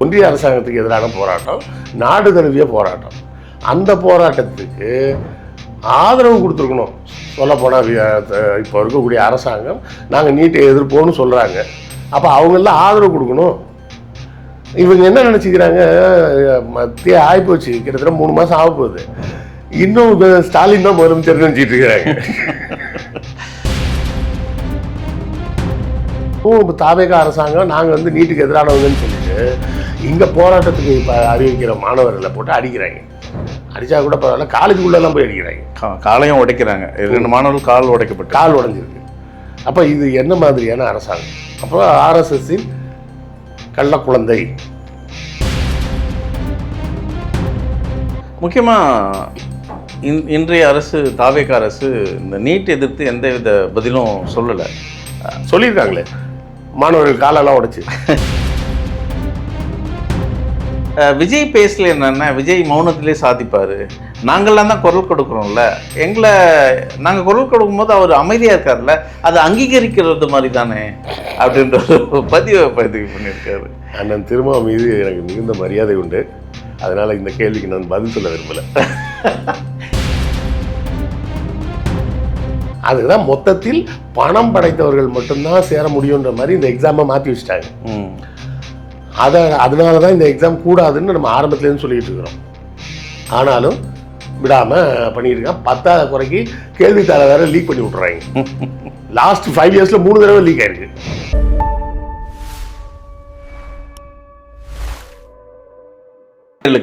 ஒன்றிய அரசாங்கத்துக்கு எதிரான போராட்டம், நாடு தழுவிய போராட்டம். அந்த போராட்டத்துக்கு ஆதரவு கொடுத்துருக்கணும். சொல்லப்போனால் இப்போ இருக்கக்கூடிய அரசாங்கம் நாங்கள் நீட்டை எதிர்ப்போம்னு சொல்கிறாங்க. அப்போ அவங்கெல்லாம் ஆதரவு கொடுக்கணும். இவங்க என்ன நினச்சிக்கிறாங்க, மத்திய ஆகிப்போச்சு, கிட்டத்தட்ட 3 மாதம் ஆக போகுது, இன்னும் ஸ்டாலின் தான் முதலமைச்சர் நினச்சிட்டு இருக்கிறாங்க. தாவேக அரசாங்கம் நாங்கள் வந்து நீட்டுக்கு எதிரானவங்கன்னு சொல்லிட்டு இங்கே போராட்டத்துக்கு இப்போ அறிவிக்கிற மாணவர்களை போட்டு அடிக்கிறாங்க. அடித்தா கூட பரவாயில்ல, காலேஜுக்குள்ளெல்லாம் போய் அடிக்கிறாங்க. காலையும் உடைக்கிறாங்க. 2 மாணவர்கள் கால் உடைக்கப்பட்டு கால் உடைஞ்சிருக்கு. அப்போ இது என்ன மாதிரியான அரசாங்கம்? அப்போ ஆர்எஸ்எஸ்ஸின் கள்ள குழந்தை. முக்கியமாக இன்றைய அரசு, தாவேக அரசு இந்த நீட் எதிர்த்து எந்தவித பதிலும் சொல்லலை. சொல்லியிருக்காங்களே, மாணவர்கள் காலெல்லாம் உடைச்சு. விஜய் பேசல என்னன்னா, விஜய் மௌனத்திலே சாதிப்பார். நாங்கள்லாம் தான் குரல் கொடுக்குறோம்ல, நாங்கள் குரல் கொடுக்கும்போது அவர் அமைதியாக இருக்கார்ல, அது அங்கீகரிக்கிறது மாதிரி தானே அப்படின்ற ஒரு பதிவு பண்ணியிருக்காரு. அண்ணன் திருமாவளவன் மீது எனக்கு மிகுந்த மரியாதை உண்டு. அதனால் இந்த கேள்விக்கு நான் பதில் சொல்ல விரும்பலை. அதுதான் மொத்தத்தில் பணம் படைத்தவர்கள் மட்டும்தான் சேர முடியுன்ற மாதிரி இந்த எக்ஸாமை மாற்றி வச்சுட்டாங்க. அதனால தான் இந்த எக்ஸாம் கூடாதுன்னு நம்ம ஆரம்பத்துலேருந்து சொல்லிட்டு இருக்கிறோம். ஆனாலும் விடாமல் பண்ணிட்டு இருக்கான். 10வது குறைக்கு கேள்வித்தாளை வேற லீக் பண்ணி விட்றாங்க. லாஸ்ட் 5 இயர்ஸில் 3 தடவை லீக் ஆயிருக்கு.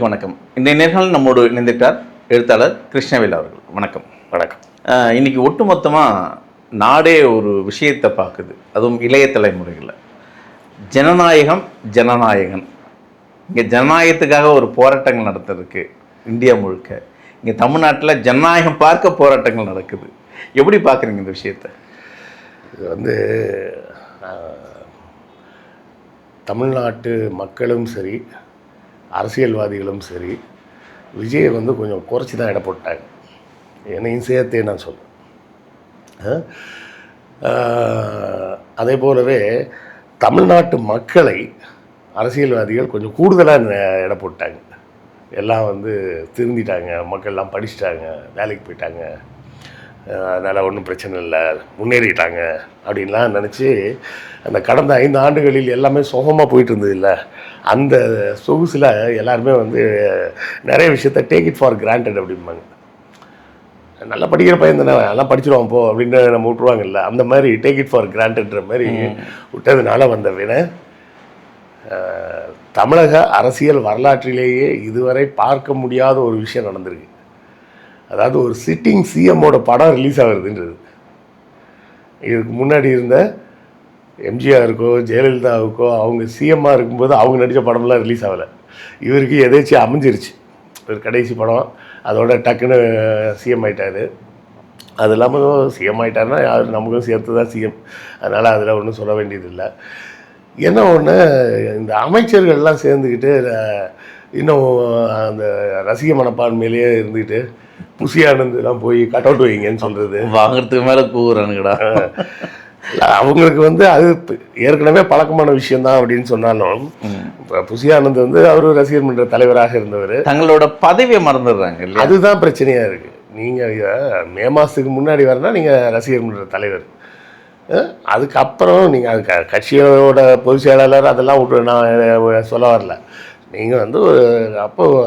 வணக்கம். இந்த நேர்காணல் நம்மோடு இணைந்திருக்கிறார் எழுத்தாளர் கிருஷ்ணவேல் அவர்கள். வணக்கம். வணக்கம். இன்னைக்கு ஒட்டுமொத்தமாக நாடே ஒரு விஷயத்தை பார்க்குது, அதுவும் இளைய தலைமுறைகளில். ஜனநாயகம், ஜனநாயகன். இங்கே ஜனநாயகத்துக்காக ஒரு போராட்டங்கள் நடத்துறதுக்கு இந்தியா முழுக்க. இங்கே தமிழ்நாட்டில் ஜனநாயகம் பார்க்க போராட்டங்கள் நடக்குது. எப்படி பார்க்குறீங்க இந்த விஷயத்தை? இது வந்து தமிழ்நாட்டு மக்களும் சரி, அரசியல்வாதிகளும் சரி, விஜயை வந்து கொஞ்சம் குறைச்சி தான் எடை போட்டாங்க. என்னையும் சேர்த்தே நான் சொல்லுவேன். அதே போலவே தமிழ்நாட்டு மக்களை அரசியல்வாதிகள் கொஞ்சம் கூடுதலாக எடை போட்டாங்க. எல்லாம் வந்து திருந்திட்டாங்க, மக்கள்லாம் படிச்சுட்டாங்க, வேலைக்கு போயிட்டாங்க, அதனால் ஒன்றும் பிரச்சனை இல்லை, முன்னேறிட்டாங்க அப்படின்லாம் நினச்சி அந்த கடந்த 5 ஆண்டுகளில் எல்லாமே சுகமாக போயிட்டு இருந்தது இல்லை, அந்த சொகுசில் எல்லாருமே வந்து நிறைய விஷயத்த டேக் இட் ஃபார் கிராண்டட் அப்படிம்பாங்க. நல்லா படிக்கிற பையன் தானே, நல்லா படிச்சிடுவான் போ அப்படின்னு நம்ம விட்டுருவாங்கல்ல, அந்த மாதிரி டேக் இட் ஃபார் கிராண்டட்ன்ற மாதிரி விட்டதுனால வந்த வினை தமிழக அரசியல் வரலாற்றிலேயே இதுவரை பார்க்க முடியாத ஒரு விஷயம் நடந்திருக்கு. அதாவது ஒரு சிட்டிங் சிஎம்மோட படம் ரிலீஸ் ஆகுறதுன்றது. இதுக்கு முன்னாடி இருந்த எம்ஜிஆருக்கோ ஜெயலலிதாவுக்கோ அவங்க சிஎம்மாக இருக்கும்போது அவங்க நடித்த படம்லாம் ரிலீஸ் ஆகலை. இவருக்கு எதாச்சும் அமைஞ்சிருச்சு, ஒரு கடைசி படம், அதோட டக்குன்னு சிஎம் ஆகிட்டார். அது இல்லாமல் சிஎம் ஆகிட்டாருன்னா யார் நமக்கும் சேர்த்து தான் சிஎம், அதனால் அதில் ஒன்றும் சொல்ல வேண்டியதில்லை. என்ன ஒன்று, இந்த அமைச்சர்கள்லாம் சேர்ந்துக்கிட்டு இன்னும் அந்த ரசிக மனப்பான்மையிலேயே இருந்துக்கிட்டு புசி ஆனந்தெல்லாம் போய் கட் அவுட் வைங்கன்னு சொல்கிறது, வாங்கிறதுக்கு மேலே கூறுறானுங்கடா. அவங்களுக்கு வந்து அது ஏற்கனவே பழக்கமான விஷயந்தான் அப்படின்னு சொன்னாலும், இப்போ புசி ஆனந்த் வந்து அவர் ரசிகர் மன்ற தலைவராக இருந்தவர், தங்களோட பதவியை மறந்துடுறாங்க. அதுதான் பிரச்சனையாக இருக்குது. நீங்கள் மே மாதத்துக்கு முன்னாடி வரனா நீங்கள் ரசிகர் மன்ற தலைவர், அதுக்கப்புறம் நீங்கள் அது கட்சியோட பொதுச் செயலாளர் அதெல்லாம் விட்டு நான் சொல்ல வரல. நீங்கள் வந்து அப்போது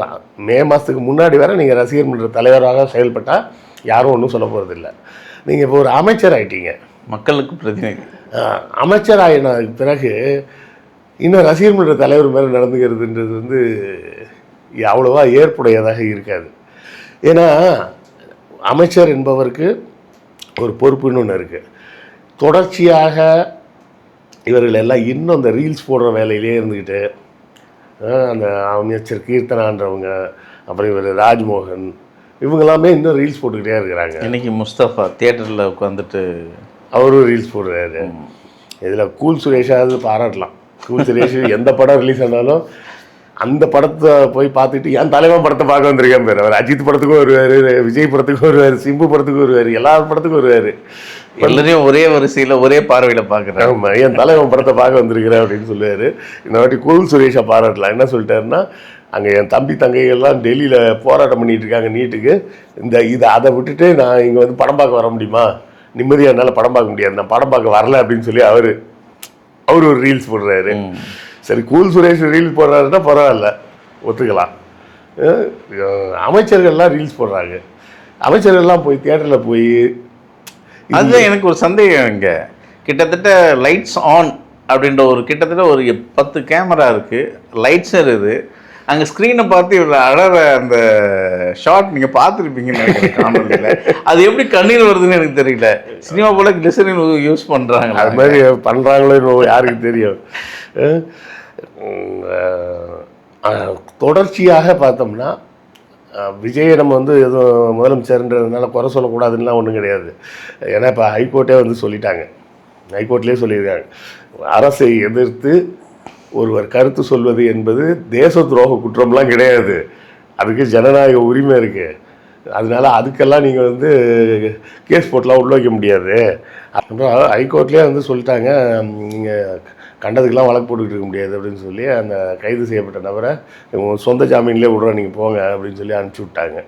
மே மாதத்துக்கு முன்னாடி வர நீங்கள் ரசிகர் மன்ற தலைவராக செயல்பட்டால் யாரும் ஒன்றும் சொல்ல போகிறதில்ல. நீங்கள் இப்போ ஒரு அமைச்சர் ஆகிட்டீங்க, மக்களுக்கு பிரதிநிதி. அமைச்சர் ஆகின பிறகு இன்னும் ரசிகர் மன்ற தலைவர் மேலே நடந்துக்கிறதுன்றது வந்து அவ்வளோவா ஏற்புடையதாக இருக்காது. ஏன்னா அமைச்சர் என்பவருக்கு ஒரு பொறுப்புன்னு ஒன்று இருக்குது. தொடர்ச்சியாக இவர்கள் எல்லாம் இன்னும் அந்த ரீல்ஸ் போடுற வேலையிலே இருந்துக்கிட்டு, அந்த அமைச்சர் கீர்த்தனான்றவங்க, அப்புறம் இவர் ராஜ்மோகன், இவங்கெல்லாமே இன்னும் ரீல்ஸ் போட்டுக்கிட்டே இருக்கிறாங்க. இன்றைக்கி முஸ்தபா தியேட்டரில் உட்காந்துட்டு அவரும் ரீல்ஸ் போடுறாரு. இதில் கூல் சுரேஷாவது பாராட்டலாம். கூல் சுரேஷ் எந்த படம் ரிலீஸ் ஆனாலும் அந்த படத்தை போய் பார்த்துட்டு என் தலைவன் படத்தை பார்க்க வந்திருக்கேன் பேர். அவர் அஜித் படத்துக்கும் வருவார், விஜய் படத்துக்கும் வருவார், சிம்பு படத்துக்கும் வருவார், எல்லா படத்துக்கும் வருவார். எல்லாரையும் ஒரே வரிசையில் ஒரே பார்வையில் பார்க்குறேன். ஆமாம், என் தலைவன் படத்தை பார்க்க வந்திருக்கிறேன் அப்படின்னு சொல்லுவார். இந்த வாட்டி கூல் சுரேஷை பாராட்டலாம். என்ன சொல்லிட்டாருன்னா, அங்கே என் தம்பி தங்கைகள்லாம் டெல்லியில் போராட்டம் பண்ணிகிட்டு இருக்காங்க நீட்டுக்கு, அதை விட்டுட்டு நான் இங்கே வந்து படம் பார்க்க வர முடியுமா, நிம்மதியாக என்னால் படம் பார்க்க முடியாது, நான் படம் பார்க்க வரல அப்படின்னு சொல்லி அவர் ஒரு ரீல்ஸ் போடுறாரு. சரி, கூல் சுரேஷ் ரீல்ஸ் போடுறாருன்னா பரவாயில்ல, ஒத்துக்கலாம். அமைச்சர்கள்லாம் ரீல்ஸ் போடுறாங்க. அமைச்சர்கள்லாம் போய் தியேட்டரில் போய், அதுதான் எனக்கு ஒரு சந்தேகம். இங்கே கிட்டத்தட்ட லைட்ஸ் ஆன் அப்படின்ற ஒரு கிட்டத்தட்ட ஒரு 10 கேமரா இருக்குது, லைட்ஸ் இருக்குது. அங்கே ஸ்க்ரீனை பார்த்து இவ்வளோ அழற அந்த ஷார்ட் நீங்கள் பார்த்துருப்பீங்கன்னு நினைக்கிறேன் காணொலியில். அது எப்படி கண்ணீர் வருதுன்னு எனக்கு தெரியல. சினிமா போல கிளிசரின் யூஸ் பண்ணுறாங்க, அது மாதிரி பண்ணுறாங்களோ யாருக்கு தெரியும். தொடர்ச்சியாக பார்த்தோம்னா விஜயை நம்ம வந்து எதுவும் முதலமைச்சர்ன்றதுனால குறை சொல்லக்கூடாதுன்னா ஒன்றும் கிடையாது. ஏன்னா இப்போ ஹைகோர்ட்டே வந்து சொல்லிட்டாங்க, ஹைகோர்ட்லேயே சொல்லியிருக்காங்க, அரசை எதிர்த்து ஒருவர் கருத்து சொல்வது என்பது தேச துரோக குற்றம்லாம் கிடையாது, அதுக்கு ஜனநாயக உரிமை இருக்குது. அதனால அதுக்கெல்லாம் நீங்கள் வந்து கேஸ் போட்டெலாம் உள்ள வைக்க முடியாது. அப்புறம் ஹைகோர்ட்லேயே வந்து சொல்லிட்டாங்க, நீங்கள் கண்டதுக்கெலாம் வழக்கு போட்டுக்கிட்டு இருக்க முடியாது அப்படின்னு சொல்லி அந்த கைது செய்யப்பட்ட நபரை சொந்த ஜாமீன்லேயே விட்றோம், நீங்கள் போங்க அப்படின்னு சொல்லி அனுப்பிச்சி விட்டாங்க.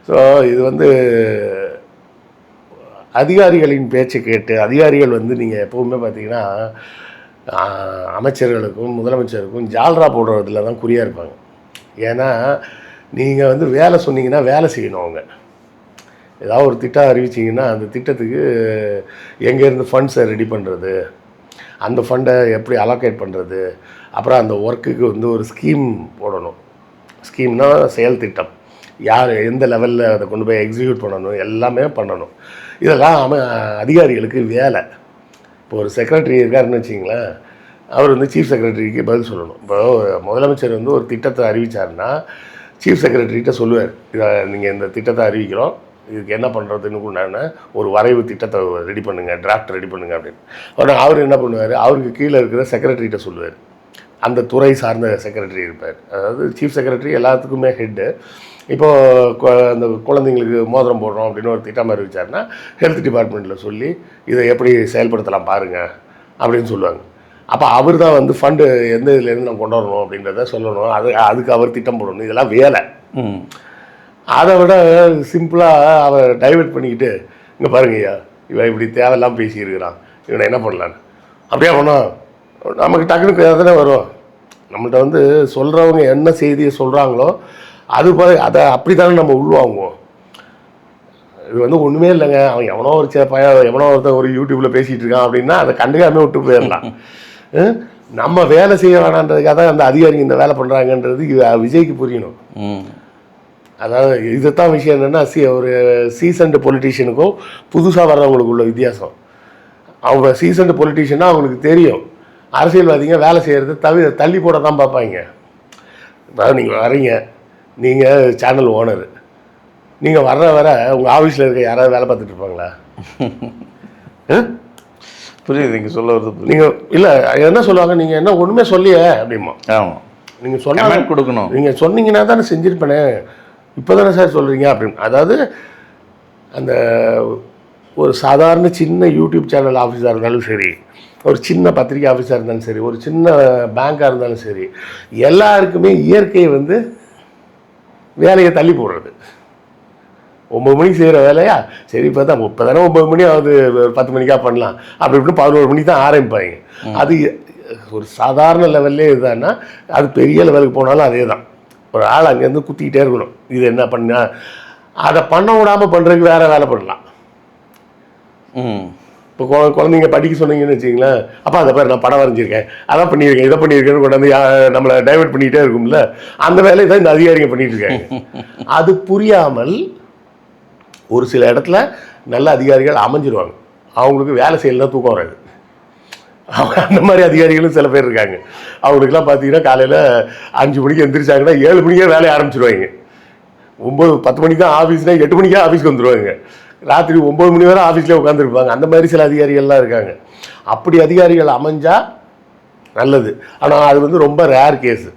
ஸோ இது வந்து அதிகாரிகளின் பேச்சை கேட்டு, அதிகாரிகள் வந்து நீங்கள் எப்போவுமே பார்த்தீங்கன்னா அமைச்சர்களுக்கும் முதலமைச்சருக்கும் ஜால்ரா போடுறதுல தான் குறியாக இருப்பாங்க. ஏன்னா நீங்கள் வந்து வேலை சொன்னீங்கன்னா வேலை செய்யணும். அவங்க ஏதாவது ஒரு திட்டம் அறிவிச்சிங்கன்னா அந்த திட்டத்துக்கு எங்கேருந்து ஃபண்ட்ஸை ரெடி பண்ணுறது, அந்த ஃபண்டை எப்படி அலோகேட் பண்ணுறது, அப்புறம் அந்த ஒர்க்குக்கு வந்து ஒரு ஸ்கீம் போடணும். ஸ்கீம்னா செயல் திட்டம், யார் எந்த லெவலில் அதை கொண்டு போய் எக்ஸிக்யூட் பண்ணணும், எல்லாமே பண்ணணும். இதெல்லாம் அதிகாரிகளுக்கு வேலை. இப்போ ஒரு செக்ரட்டரி இருக்காருன்னு வச்சிங்களேன், அவர் வந்து சீஃப் செக்ரட்டரிக்கு பதில் சொல்லணும். இப்போ முதலமைச்சர் வந்து ஒரு திட்டத்தை அறிவித்தாருன்னா சீஃப் செக்ரட்டரிகிட்ட சொல்லுவார், இதை நீங்கள் இந்த திட்டத்தை அறிவிக்கிறோம், இதுக்கு என்ன பண்ணுறதுன்னு உண்டான ஒரு வரைவு திட்டத்தை ரெடி பண்ணுங்கள், டிராஃப்ட் ரெடி பண்ணுங்கள் அப்படின்னு. ஆனால் அவர் என்ன பண்ணுவார், அவருக்கு கீழே இருக்கிற செக்ரட்டரிகிட்ட சொல்லுவார். அந்த துறை சார்ந்த செக்ரட்டரி இருப்பார், அதாவது சீஃப் செக்ரட்டரி எல்லாத்துக்குமே ஹெட்டு. இப்போது அந்த குழந்தைங்களுக்கு மோதிரம் போடுறோம் அப்படின்னு ஒரு திட்டம் அறிவிச்சாருன்னா ஹெல்த் டிபார்ட்மெண்ட்டில் சொல்லி இதை எப்படி செயல்படுத்தலாம் பாருங்கள் அப்படின்னு சொல்லுவாங்க. அப்போ அவர் தான் வந்து ஃபண்டு எந்த இதுலேருந்து நம்ம கொண்டு வரணும் அப்படின்றத சொல்லணும், அதுக்கு அவர் திட்டம் போடணும். இதெல்லாம் வேலை. அதை விட சிம்பிளாக அவர் டைவெர்ட் பண்ணிக்கிட்டு, இங்கே பாருங்க ஐயா, இவன் இப்படி தேவையெல்லாம் பேசியிருக்கிறான், இவனை என்ன பண்ணலான்னு அப்படியே பண்ணோம். நமக்கு டக்குனுக்கு எதனா வரும். நம்மள்கிட்ட வந்து சொல்கிறவங்க என்ன செய்தியை சொல்கிறாங்களோ அது போல அதை அப்படி தானே நம்ம உள்வாங்குவோம். இது வந்து ஒன்றுமே இல்லைங்க, அவன் எவனோ ஒரு எவனோ ஒருத்தன் ஒரு யூடியூப்பில் பேசிகிட்டு இருக்கான் அப்படின்னா அதை கண்டுக்காமல் விட்டு போயிடலாம். நம்ம வேலை செய்ய வேணான்றதுக்காக தான் அந்த அதிகாரிங்க இந்த வேலை பண்ணுறாங்கன்றது விஜய்க்கு புரியணும். அதாவது இதுதான் விஷயம். என்னென்னா ஒரு சீசன்டு பொலிட்டீஷியனுக்கும் புதுசாக வர்றவங்களுக்கு உள்ள வித்தியாசம். அவங்க சீசன்டு பொலிட்டீஷியனாக அவங்களுக்கு தெரியும், அரசியல்வாதிங்க வேலை செய்கிறது தள்ளி போட தான் பார்ப்பாங்க. அதாவது நீங்கள் வரீங்க, நீங்கள் சேனல் ஓனர், நீங்கள் வர உங்கள் ஆஃபீஸில் இருக்க யாராவது வேலை பார்த்துட்டு இருப்பாங்களா? புரியுது நீங்கள் சொல்ல வருது. நீங்கள் இல்லை என்ன சொல்லுவாங்க, நீங்கள் என்ன ஒன்றுமே சொல்லியே அப்படிமா. ஆமாம், நீங்கள் சொன்னால் கொடுக்கணும், நீங்கள் சொன்னீங்கன்னா தானே செஞ்சுருப்பேனே, இப்போ தானே சார் சொல்கிறீங்க அப்படின்னு. அதாவது அந்த ஒரு சாதாரண சின்ன யூடியூப் சேனல் ஆஃபீஸாக இருந்தாலும் சரி, ஒரு சின்ன பத்திரிக்கை ஆஃபீஸாக இருந்தாலும் சரி, ஒரு சின்ன பேங்காக இருந்தாலும் சரி, எல்லாருக்குமே இயற்கையை வந்து வேலையை தள்ளி போடுறது. 9 மணிக்கு செய்கிற வேலையா, சரி இப்போ தான் 9 மணி ஆகுது, 10 மணிக்காக பண்ணலாம் அப்படி இப்படின்னு 11 மணிக்கு தான் ஆரம்பிப்பாங்க. அது ஒரு சாதாரண லெவல்லே இதுதான்னா, அது பெரிய லெவலுக்கு போனாலும் அதே தான். ஒரு ஆள் அங்கேருந்து குத்திக்கிட்டே இருக்கணும், இது என்ன பண்ணா அதை பண்ண விடாமல் பண்ணுறதுக்கு வேறு வேலை பண்ணலாம். இப்போ குழந்தைங்க படிக்க சொன்னீங்கன்னு வச்சிங்களேன், அப்போ அதை பேர் நான் படம் வரைஞ்சிருக்கேன், அதான் பண்ணியிருக்கேன், இதை பண்ணியிருக்கேன்னு கொண்டாந்து நம்மளை டைவெர்ட் பண்ணிக்கிட்டே இருக்கும்ல, அந்த வேலையை தான் இந்த அதிகாரிங்க பண்ணிட்டு இருக்காங்க. அது புரியாமல் ஒரு சில இடத்துல நல்ல அதிகாரிகள் அமைஞ்சிருவாங்க, அவங்களுக்கு வேலை செய்யலாம் தூக்கம் வராது. அந்த மாதிரி அதிகாரிகளும் சில பேர் இருக்காங்க. அவங்களுக்குலாம் பார்த்தீங்கன்னா காலையில் 5 மணிக்கு எந்திரிச்சாங்கன்னா 7 மணிக்கே வேலையை ஆரம்பிச்சிடுவாங்க. 9-10 மணிக்கு தான் ஆஃபீஸ்னா 8 மணிக்கே ஆஃபீஸ்க்கு வந்துடுவாங்க. ராத்திரி 9 மணி வரை ஆஃபீஸ்லேயே உட்காந்துருப்பாங்க. அந்த மாதிரி சில அதிகாரிகள்லாம் இருக்காங்க. அப்படி அதிகாரிகள் அமைஞ்சால் நல்லது. ஆனால் அது வந்து ரொம்ப ரேர் கேஸு.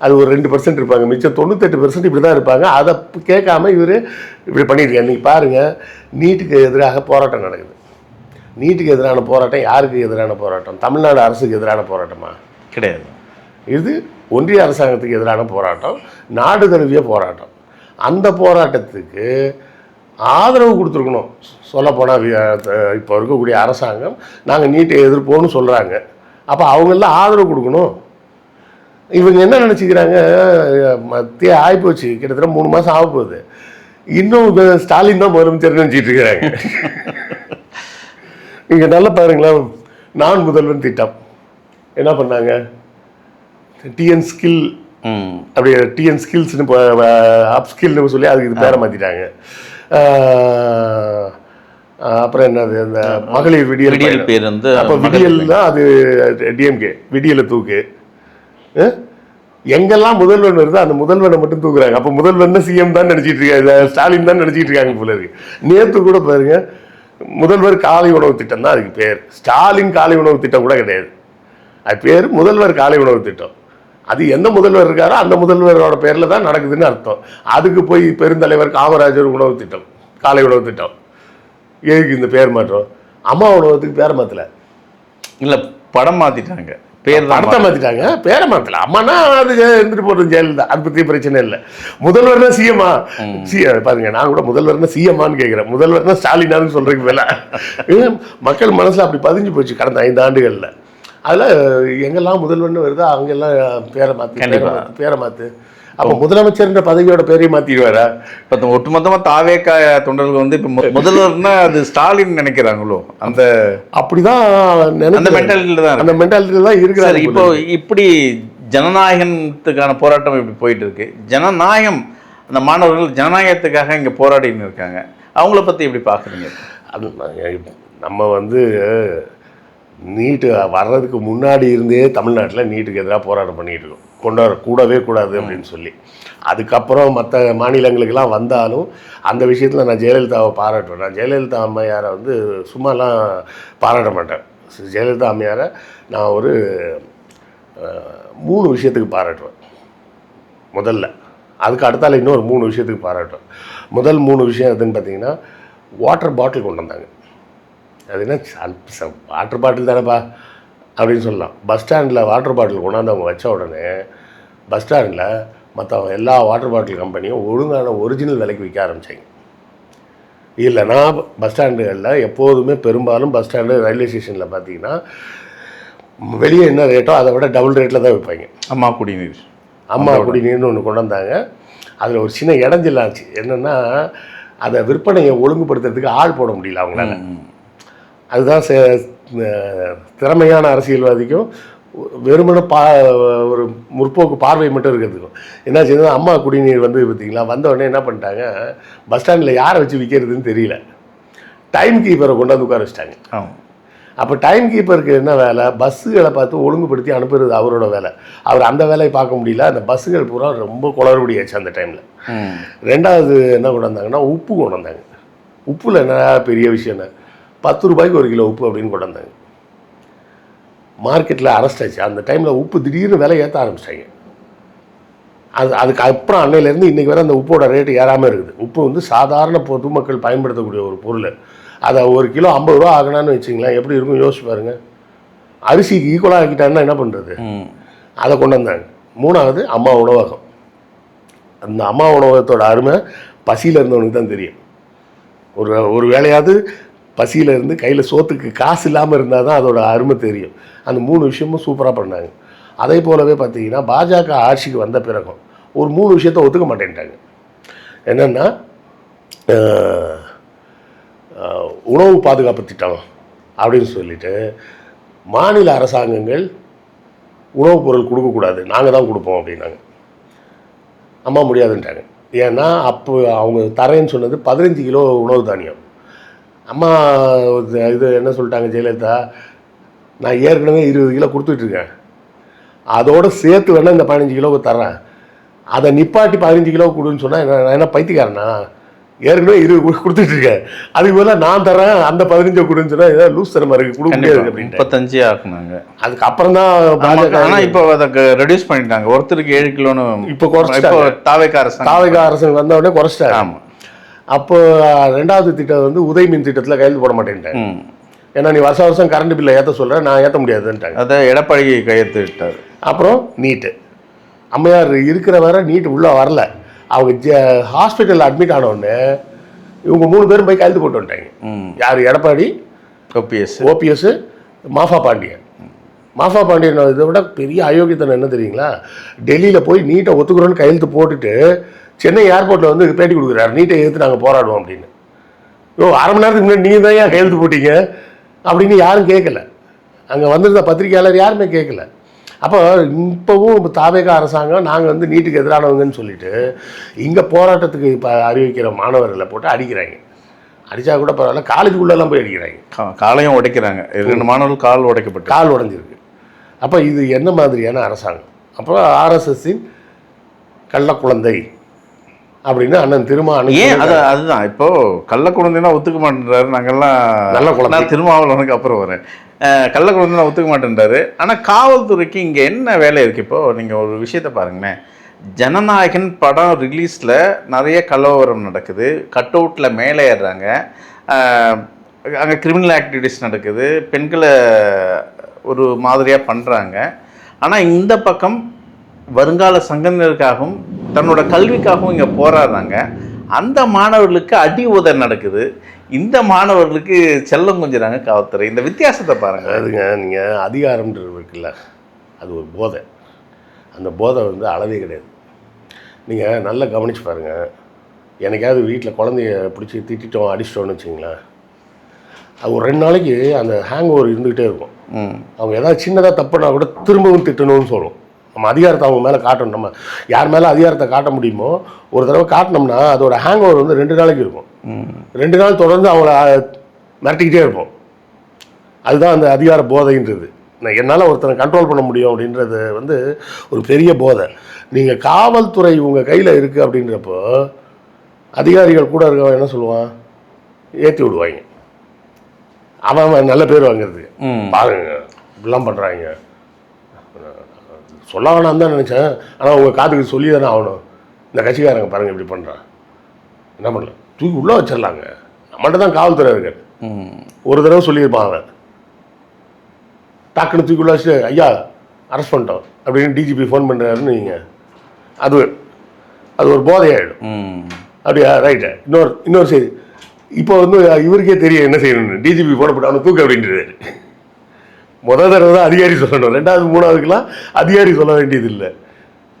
அது ஒரு 2% இருப்பாங்க, மிச்சம் 98% இப்படி தான் இருப்பாங்க. அதை கேட்காம இவர் இப்படி பண்ணியிருக்காரு. இன்றைக்கி பாருங்கள், நீட்டுக்கு எதிராக போராட்டம் நடக்குது. நீட்டுக்கு எதிரான போராட்டம் யாருக்கு எதிரான போராட்டம்? தமிழ்நாடு அரசுக்கு எதிரான போராட்டமா? கிடையாது. இது ஒன்றிய அரசாங்கத்துக்கு எதிரான போராட்டம், நாடு தழுவிய போராட்டம். அந்த போராட்டத்துக்கு ஆதரவு கொடுத்துருக்கணும். சொல்லப்போனால் இப்போ இருக்கக்கூடிய அரசாங்கம் நாங்கள் நீட்டை எதிர்ப்போன்னு சொல்கிறாங்க. அப்போ அவங்கெல்லாம் ஆதரவு கொடுக்கணும். இவங்க என்ன நினச்சிக்கிறாங்க, மத்திய ஆகிப்போச்சு, கிட்டத்தட்ட 3 மாதம் ஆக போகுது, இன்னும் ஸ்டாலின் தான் முதலமைச்சர் நினச்சிட்டு இருக்கிறாங்க. நீங்கள் நல்லா பாருங்களேன், நான் முதல்வன் திட்டம் என்ன பண்ணாங்க, டிஎன் ஸ்கில் அப்படியே டிஎன் ஸ்கில்ஸ்னு அப் ஸ்கில்னு சொல்லி அதுக்கு இது பேரை மாற்றிட்டாங்க. அப்புறம் என்னது, இந்த மகளிர் விடியல் பேர் வந்து அப்போ விடியல் தான் அது டிஎம்கே, விடியலை தூக்கு. எங்கெல்லாம் முதல்வன் வருதோ அந்த முதல்வனை மட்டும் தூக்குறாங்க. அப்போ முதல்வன் சிஎம் தான் நினச்சிட்டு இருக்காங்க, ஸ்டாலின் தான் நினச்சிட்டு இருக்காங்க போல இருக்கு. நேற்று கூட பாருங்க, முதல்வர் காலை உணவு திட்டம் தான் அதுக்கு பேர். ஸ்டாலின் காலை உணவு திட்டம் கூட கிடையாது, அது பேர் முதல்வர் காலை உணவு திட்டம். அது எந்த முதல்வர் இருக்காரோ அந்த முதல்வரோட பேரில் தான் நடக்குதுன்னு அர்த்தம். அதுக்கு போய் பெருந்தலைவர் காமராஜர் உணவு திட்டம், காலை உணவு திட்டம், எதுக்கு இந்த பேர் மாற்றம்? அம்மா உணவகத்துக்கு பேரை மாற்றலை, இல்லை படம் மாற்றிட்டாங்க, பேர் படத்தை மாற்றிட்டாங்க, பேரை மாற்றலை. அம்மானா அது இருந்துட்டு போகிறது ஜெயலலிதா, அதை பற்றி பிரச்சனை இல்லை. முதல்வர்னா சிஎம்மா, பாருங்க, நான் கூட முதல்வர்னா சிஎம்மான்னு கேட்குறேன், முதல்வர்னா ஸ்டாலினான்னு சொல்கிறதுக்கு மேலே மக்கள் மனசில் அப்படி பதிஞ்சு போச்சு கடந்த 5 ஆண்டுகளில். அதில் எங்கெல்லாம் முதல்வர்னு வருதோ அங்கெல்லாம் பேரை மாற்று. அப்போ முதலமைச்சர்ன்ற பதவியோட பேரையும் மாற்றிடுவாரா? இப்போ ஒட்டுமொத்தமாக தாவேக்கா தொண்டர்கள் வந்து இப்போ முதல்வர்னா அது ஸ்டாலின் நினைக்கிறாங்களோ, அந்த அப்படிதான் அந்த மென்டாலிட்டியில் தான், அந்த மென்டாலிட்டியில் தான் இருக்கிறாரு. இப்போ இப்படி ஜனநாயகத்துக்கான போராட்டம் இப்படி போயிட்டு இருக்கு. ஜனநாயகம், அந்த மாணவர்கள் ஜனநாயகத்துக்காக இங்கே போராடின்னு இருக்காங்க, அவங்கள பற்றி எப்படி பார்க்குறீங்க? அது நம்ம வந்து நீட்டு வர்றதுக்கு முன்னாடி இருந்தே தமிழ்நாட்டில் நீட்டுக்கு எதிராக போராட்டம் பண்ணிகிட்டு இருக்கோம், கூடவே கூடாது அப்படின்னு சொல்லி. அதுக்கப்புறம் மற்ற மாநிலங்களுக்கெல்லாம் வந்தாலும் அந்த விஷயத்தில் நான் ஜெயலலிதாவை பாராட்டுவேன். நான் ஜெயலலிதா அம்மையாரை வந்து சும்மாலாம் பாராட்ட மாட்டேன். ஜெயலலிதா அம்மையாரை நான் ஒரு 3 விஷயத்துக்கு பாராட்டுவேன் முதல்ல. அதுக்கு அடுத்தால இன்னொரு 3 விஷயத்துக்கு பாராட்டுவேன். முதல் 3 விஷயம் எதுன்னு பார்த்தீங்கன்னா, வாட்டர் பாட்டில் கொண்டு வந்தாங்க. அது என்ன, வாட்டர் பாட்டில் தானேப்பா அப்படின்னு சொல்லலாம். பஸ் ஸ்டாண்டில் வாட்டர் பாட்டில் கொண்டாந்து அவங்க வச்ச உடனே பஸ் ஸ்டாண்டில் மற்றவங்க எல்லா வாட்டர் பாட்டில் கம்பெனியும் ஒழுங்கான ஒரிஜினல் விலைக்கு விற்க ஆரம்பித்தாங்க. இல்லைன்னா பஸ் ஸ்டாண்டுகளில் எப்போதுமே பெரும்பாலும் பஸ் ஸ்டாண்டு, ரயில்வே ஸ்டேஷனில் பார்த்தீங்கன்னா வெளியே என்ன ரேட்டோ அதை விட டபுள் ரேட்டில் தான் விற்பாங்க. அம்மா குடிநீர்னு ஒன்று கொண்டு வந்தாங்க. அதில் ஒரு சின்ன இடைஞ்சலாச்சு. என்னென்னா, அதை விற்பனையை ஒழுங்குபடுத்துறதுக்கு ஆள் போட முடியல அவங்களால. அதுதான் திறமையான அரசியல்வாதிக்கும் வெறுமன ஒரு முற்போக்கு பார்வை மட்டும் இருக்கிறதுக்கும் என்ன செய்யுது, அம்மா குடிநீர் வந்து பார்த்தீங்களா, வந்த உடனே என்ன பண்ணிட்டாங்க, பஸ் ஸ்டாண்டில் யாரை வச்சு விற்கிறதுன்னு தெரியல, டைம் கீப்பரை கொண்டாந்து உட்கார வச்சிட்டாங்க. அப்போ டைம் கீப்பருக்கு என்ன வேலை, பஸ்ஸுகளை பார்த்து ஒழுங்குபடுத்தி அனுப்புறது அவரோட வேலை. அவர் அந்த வேலையை பார்க்க முடியல. அந்த பஸ்ஸுகள் பூரா ரொம்ப குளறுபடியாச்சு அந்த டைமில். 2வது என்ன கொண்டு வந்தாங்கன்னா, உப்பு கொண்டு வந்தாங்க. உப்பில் என்ன பெரிய விஷயம், என்ன 10 ரூபாய்க்கு 1 கிலோ உப்பு அப்படின்னு கொண்டு வந்தாங்க. மார்க்கெட்டில் அரெஸ்ட் ஆச்சு. அந்த டைமில் உப்பு திடீர்னு விலை ஏற்ற ஆரம்பிச்சிட்டாங்க. அதுக்கு அப்புறம் அன்னையிலேருந்து இன்றைக்கி வரை அந்த உப்போட ரேட்டு ஏறாமல் இருக்குது. உப்பு வந்து சாதாரண பொதுமக்கள் பயன்படுத்தக்கூடிய ஒரு பொருள். அதை 1 கிலோ 50 ரூபா ஆகணும்னு வச்சிங்களேன், எப்படி இருக்கும் யோசிச்சு பாருங்கள். அரிசிக்கு ஈக்குவலாக ஆக்கிட்டாங்கன்னா என்ன பண்ணுறது, அதை கொண்டு வந்தாங்க. 3வது அம்மா உணவகம். அந்த அம்மா உணவகத்தோட அருமை பசியில் இருந்தவனுக்கு தான் தெரியும். ஒரு வேளையாவது பசியில் இருந்து கையில் சோத்துக்கு காசு இல்லாமல் இருந்தால் தான் அதோட அருமை தெரியும். அந்த 3 விஷயமும் சூப்பராக பண்ணாங்க. அதே போலவே பார்த்தீங்கன்னா, பாஜக ஆட்சிக்கு வந்த பிறகும் ஒரு 3 விஷயத்தை ஒத்துக்க மாட்டேன்ட்டாங்க. என்னென்னா, உணவு பாதுகாப்பு திட்டம் அப்படின்னு சொல்லிட்டு மாநில அரசாங்கங்கள் உணவுப் பொருள் கொடுக்கக்கூடாது, நாங்கள் தான் கொடுப்போம் அப்படின்னாங்க. அம்மா முடியாதுன்ட்டாங்க. ஏன்னா அப்போ அவங்க தரேன்னு சொன்னது 15 கிலோ உணவு தானியம். அம்மா இது என்ன சொல்லிட்டாங்க ஜெயலலிதா, நான் ஏற்கனவே 20 கிலோ கொடுத்துட்ருக்கேன், அதோடு சேர்த்து வேணால் இந்த 15 கிலோவுக்கு தரேன், அதை நிப்பாட்டி 15 கிலோ கொடுன்னு சொன்னால் நான் என்ன பைத்தியக்காரனா, ஏற்கனவே இது கொடுத்துட்டு இருக்கேன், அதுக்கு பதிலாக நான் தரேன் அந்த 15 கொடுன்னு சொன்னா ஏதாவது லூஸ் தரமா இருக்கு, கொடுக்க முடியாது அப்படின்ட்டு 35 ஆக்குனாங்க. அதுக்கப்புறம் தான் ஆனா இப்போ அதை ரெடியூஸ் பண்ணிட்டாங்க, ஒருத்தருக்கு 7 கிலோன்னு. இப்போ குறைச்சிட்டாங்க. இப்போ தாவேக்கா அரசு வந்த உடனே குறைச்சிட்டாங்க. ஆமா. அப்போ 2வது திட்டம் வந்து உதய் மின் திட்டத்தில் கையெழுத்து போட மாட்டேன்ட்டேன். ஏன்னா நீ வருஷம் கரண்ட் பில்லை ஏற்ற சொல்ற, நான் ஏற்ற முடியாதுன்ட்டாங்க. அதை எடப்பாடி கையெழுத்து விட்டார். அப்புறம் நீட்டு, அம்மையார் இருக்கிற வரை நீட்டு உள்ளே வரல. அவங்க ஹாஸ்பிட்டலில் அட்மிட் ஆனவுடனே இவங்க 3 பேரும் போய் கையெழுத்து போட்டு வந்துட்டாங்க. யார்? எடப்பாடி, ஓபிஎஸ், மாஃபா பாண்டியன். மாஃபா பாண்டியன் இதை விட பெரிய அயோக்கியத்தனம் என்ன தெரியுங்களா? டெல்லியில் போய் நீட்டை ஒத்துக்கிறோன்னு கையெழுத்து போட்டுட்டு சென்னை ஏர்போர்ட்டில் வந்து பேட்டி கொடுக்குறாரு, நீட்டை எதிர்த்து நாங்கள் போராடுவோம் அப்படின்னு. அரை மணி நேரத்துக்கு முன்னாடி நீங்கள் தான் ஏன் கையெழுத்து போட்டீங்க அப்படின்னு யாரும் கேட்கல. அங்கே வந்திருந்த பத்திரிகையாளர் யாருமே கேட்கல. அப்போ இப்போவும் தாவேகா அரசாங்கம் நாங்கள் வந்து நீட்டுக்கு எதிரானவங்கன்னு சொல்லிட்டு இங்கே போராட்டத்துக்கு இப்போ அறிவிக்கிற மாணவர்களை போட்டு அடிக்கிறாங்க. அடித்தா கூட பரவாயில்ல, காலேஜுக்குள்ளெல்லாம் போய் அடிக்கிறாங்க, காலையும் உடைக்கிறாங்க. 2 மாணவர்கள் கால் உடைஞ்சிருக்கு. அப்போ இது என்ன மாதிரியான அரசாங்கம்? அப்போ ஆர்எஸ்எஸ்ஸின் கள்ள குழந்தை அப்படின்னு அண்ணன் திருமாவளவன். ஏன் அதுதான் இப்போ கள்ள குழந்தைன்னா ஒத்துக்க மாட்டேன்றாரு. நாங்கள்லாம் நல்ல குழந்தை, திருமாவளவனுக்கு அப்புறம் வரேன். கள்ள குழந்தைன்னா ஒத்துக்க மாட்டேன்றாரு. ஆனால் காவல்துறைக்கு இங்கே என்ன வேலை இருக்குது? இப்போது நீங்கள் ஒரு விஷயத்த பாருங்களேன், ஜனநாயகன் படம் ரிலீஸில் நிறைய கலவரம் நடக்குது, கட் அவுட்டில் மேலே ஏறுறாங்க, அங்கே கிரிமினல் ஆக்டிவிட்டிஸ் நடக்குது, பெண்களை ஒரு மாதிரியாக பண்ணுறாங்க. ஆனால் இந்த பக்கம் வருங்கால சங்கத்தினருக்காகவும் தன்னோட கல்விக்காகவும் இங்கே போராடுறாங்க. அந்த மாணவர்களுக்கு அடி உதவி நடக்குது, இந்த மாணவர்களுக்கு செல்லம் கொஞ்சிறாங்க காவல்துறை. இந்த வித்தியாசத்தை பாருங்கள். அதுங்க, நீங்கள் அதிகாரம்ன்றது இருக்குல்ல, அது ஒரு போதை. அந்த போதை வந்து அளவே கிடையாது. நீங்கள் நல்லா கவனித்து பாருங்கள். எனக்காவது வீட்டில் குழந்தைய பிடிச்சி திட்டோம் அடிச்சிட்டோன்னு வச்சிங்களேன், அது ஒரு 2 நாளைக்கு அந்த ஹேங் ஓவர் இருந்துக்கிட்டே இருக்கும். அவங்க ஏதாவது சின்னதாக தப்புனா கூட திரும்பவும் திட்டணும்னு சொல்லும். நம்ம அதிகாரத்தை அவங்க மேலே காட்டணும். நம்ம யார் மேலே அதிகாரத்தை காட்ட முடியுமோ ஒரு தடவை காட்டினோம்னா அதோட ஹேங் ஓவர் வந்து 2 நாளைக்கு இருக்கும். 2 நாள் தொடர்ந்து அவங்கள மிரட்டிக்கிட்டே இருப்போம். அதுதான் அந்த அதிகார போதைன்றது. என்னால் ஒருத்தனை கண்ட்ரோல் பண்ண முடியும் அப்படின்றது வந்து ஒரு பெரிய போதை. நீங்கள் காவல்துறை உங்கள் கையில் இருக்குது அப்படின்றப்போ அதிகாரிகள் கூட இருக்கவன் என்ன சொல்லுவான்? ஏற்றி விடுவாங்க. அவன் நல்ல பேர் வாங்கிறதுக்கு. பாருங்க இப்படிலாம் பண்ணுறாங்க. சொல்ல வேணாம் தான் நினச்சேன், ஆனால் உங்கள் காதுக்கு சொல்லி தானே ஆகணும். இந்த கட்சிக்காரங்க பாருங்கள் இப்படி பண்ணுறான், என்ன பண்ணல, தூக்கி உள்ளே வச்சிடலாங்க. நம்மள்ட்ட தான் காவல்துறை இருக்கு. ஒரு தடவை சொல்லியிருப்பான் அவன், டக்குன்னு தூக்கி உள்ள வச்சுட்டு ஐயா அரெஸ்ட் பண்ணிட்டோம் அப்படின்னு டிஜிபி ஃபோன் பண்ணுறாருன்னு நீங்கள், அது ஒரு போதையாகிடும். அப்படியா? ரைட்டு. இன்னொரு செய்தி, இப்போ வந்து இவருக்கே தெரியும் என்ன செய்யணும்னு. டிஜிபி போடப்பட்டு அவனை தூக்கு அப்படின்றாரு. முதல் தடவை தான் அதிகாரி சொல்லணும், 2வது 3வதுக்கெல்லாம் அதிகாரி சொல்ல வேண்டியது இல்லை.